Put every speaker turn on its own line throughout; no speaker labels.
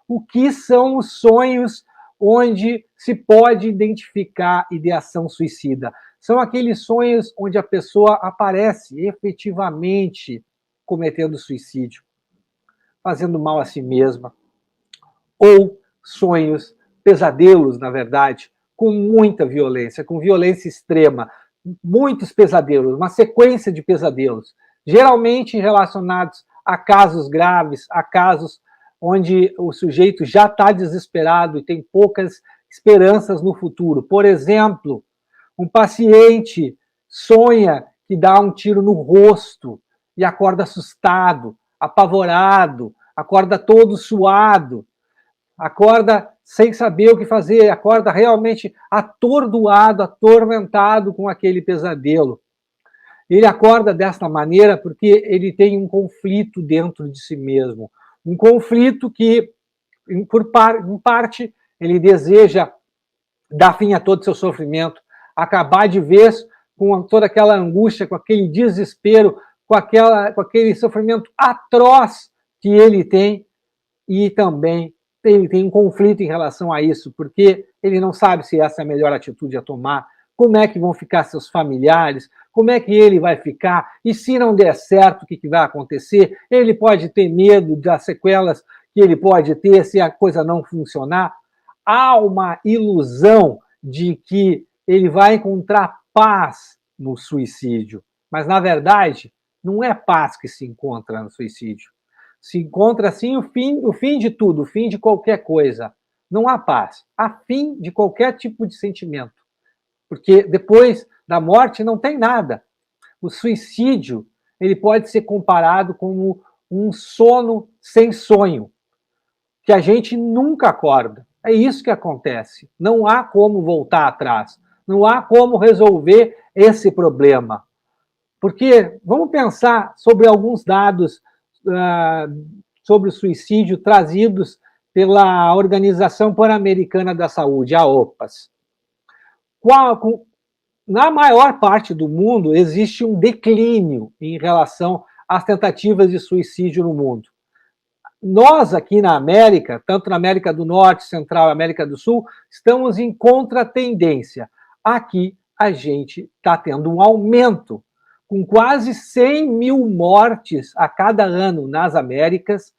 o que são os sonhos onde se pode identificar ideação suicida. São aqueles sonhos onde a pessoa aparece efetivamente cometendo suicídio, fazendo mal a si mesma, ou sonhos, pesadelos, na verdade, com muita violência, com violência extrema, muitos pesadelos, uma sequência de pesadelos, geralmente relacionados a casos graves, a casos onde o sujeito já está desesperado e tem poucas esperanças no futuro. Por exemplo, um paciente sonha que dá um tiro no rosto e acorda assustado, apavorado, acorda todo suado, acorda sem saber o que fazer, acorda realmente atordoado, atormentado com aquele pesadelo. Ele acorda desta maneira porque ele tem um conflito dentro de si mesmo. Um conflito que, em parte, ele deseja dar fim a todo o seu sofrimento, acabar de vez com toda aquela angústia, com aquele desespero, com aquele sofrimento atroz que ele tem, e também ele tem um conflito em relação a isso, porque ele não sabe se essa é a melhor atitude a tomar, como é que vão ficar seus familiares, como é que ele vai ficar, e se não der certo, o que vai acontecer? Ele pode ter medo das sequelas que ele pode ter se a coisa não funcionar. Há uma ilusão de que ele vai encontrar paz no suicídio, mas, na verdade, não é paz que se encontra no suicídio. Se encontra, sim, o fim de tudo, o fim de qualquer coisa. Não há paz, há fim de qualquer tipo de sentimento. Porque depois da morte não tem nada. O suicídio, ele pode ser comparado como um sono sem sonho, que a gente nunca acorda. É isso que acontece. Não há como voltar atrás. Não há como resolver esse problema. Porque vamos pensar sobre alguns dados sobre o suicídio trazidos pela Organização Pan-Americana da Saúde, a OPAS. Na maior parte do mundo, existe um declínio em relação às tentativas de suicídio no mundo. Nós, aqui na América, tanto na América do Norte, Central e América do Sul, estamos em contratendência. Aqui, a gente está tendo um aumento, com quase 100 mil mortes a cada ano nas Américas.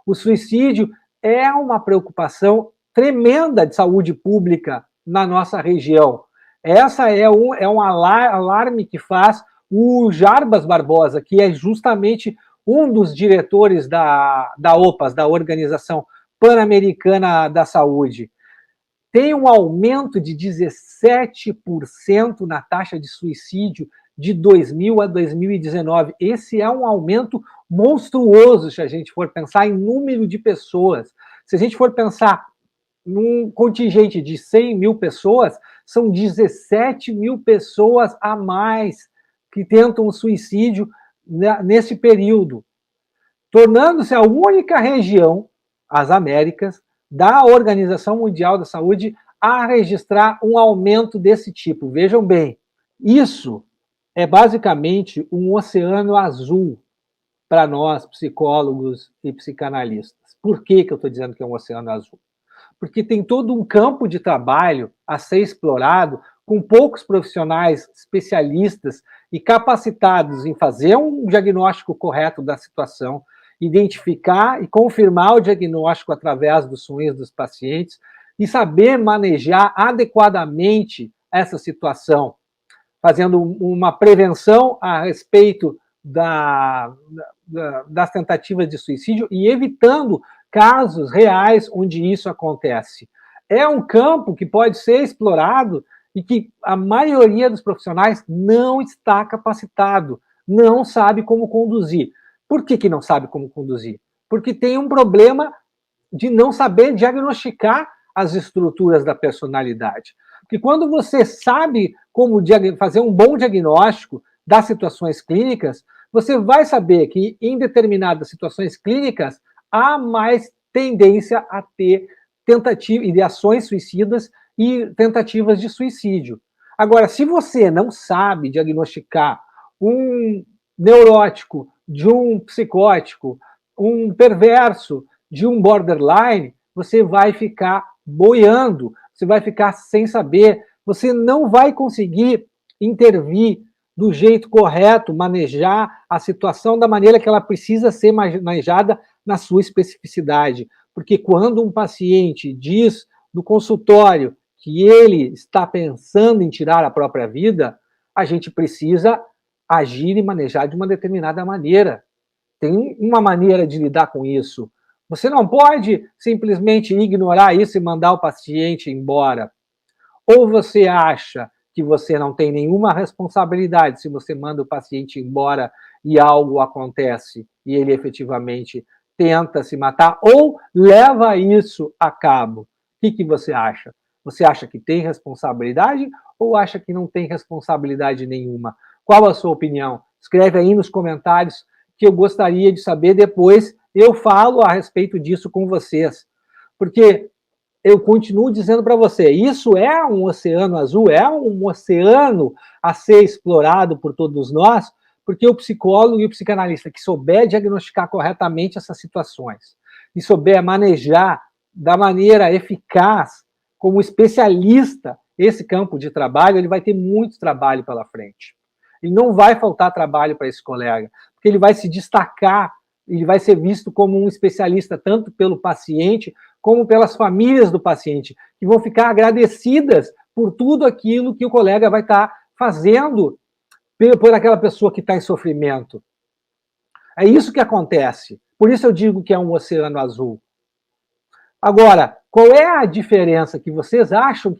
O suicídio é uma preocupação tremenda de saúde pública na nossa região. Essa é um alarme que faz o Jarbas Barbosa, que é justamente um dos diretores da OPAS, da Organização Pan-Americana da Saúde. Tem um aumento de 17% na taxa de suicídio de 2000 a 2019. Esse é um aumento monstruoso se a gente for pensar em número de pessoas. Se a gente for pensar num contingente de 100 mil pessoas, são 17 mil pessoas a mais que tentam o suicídio nesse período, tornando-se a única região, as Américas, da Organização Mundial da Saúde a registrar um aumento desse tipo. Vejam bem, isso é basicamente um oceano azul para nós, psicólogos e psicanalistas. Por que eu estou dizendo que é um oceano azul? Porque tem todo um campo de trabalho a ser explorado com poucos profissionais especialistas e capacitados em fazer um diagnóstico correto da situação, identificar e confirmar o diagnóstico através dos sonhos dos pacientes e saber manejar adequadamente essa situação, fazendo uma prevenção a respeito das tentativas de suicídio e evitando casos reais onde isso acontece. É um campo que pode ser explorado e que a maioria dos profissionais não está capacitado, não sabe como conduzir. Por que não sabe como conduzir? Porque tem um problema de não saber diagnosticar as estruturas da personalidade. Porque quando você sabe como fazer um bom diagnóstico das situações clínicas, você vai saber que em determinadas situações clínicas há mais tendência a ter ideações suicidas e tentativas de suicídio. Agora, se você não sabe diagnosticar um neurótico de um psicótico, um perverso de um borderline, você vai ficar boiando, você vai ficar sem saber, você não vai conseguir intervir do jeito correto, manejar a situação da maneira que ela precisa ser manejada na sua especificidade. Porque quando um paciente diz no consultório que ele está pensando em tirar a própria vida, a gente precisa agir e manejar de uma determinada maneira. Tem uma maneira de lidar com isso. Você não pode simplesmente ignorar isso e mandar o paciente embora. Ou você acha que você não tem nenhuma responsabilidade se você manda o paciente embora e algo acontece e ele efetivamente tenta se matar, ou leva isso a cabo. O que você acha? Você acha que tem responsabilidade ou acha que não tem responsabilidade nenhuma? Qual a sua opinião? Escreve aí nos comentários que eu gostaria de saber, depois eu falo a respeito disso com vocês. Porque eu continuo dizendo para você, isso é um oceano azul, é um oceano a ser explorado por todos nós, porque o psicólogo e o psicanalista que souber diagnosticar corretamente essas situações e souber manejar da maneira eficaz, como especialista, esse campo de trabalho, ele vai ter muito trabalho pela frente. E não vai faltar trabalho para esse colega, porque ele vai se destacar, ele vai ser visto como um especialista tanto pelo paciente como pelas famílias do paciente, que vão ficar agradecidas por tudo aquilo que o colega vai estar fazendo por aquela pessoa que está em sofrimento. É isso que acontece. Por isso eu digo que é um oceano azul. Agora, qual é a diferença que vocês acham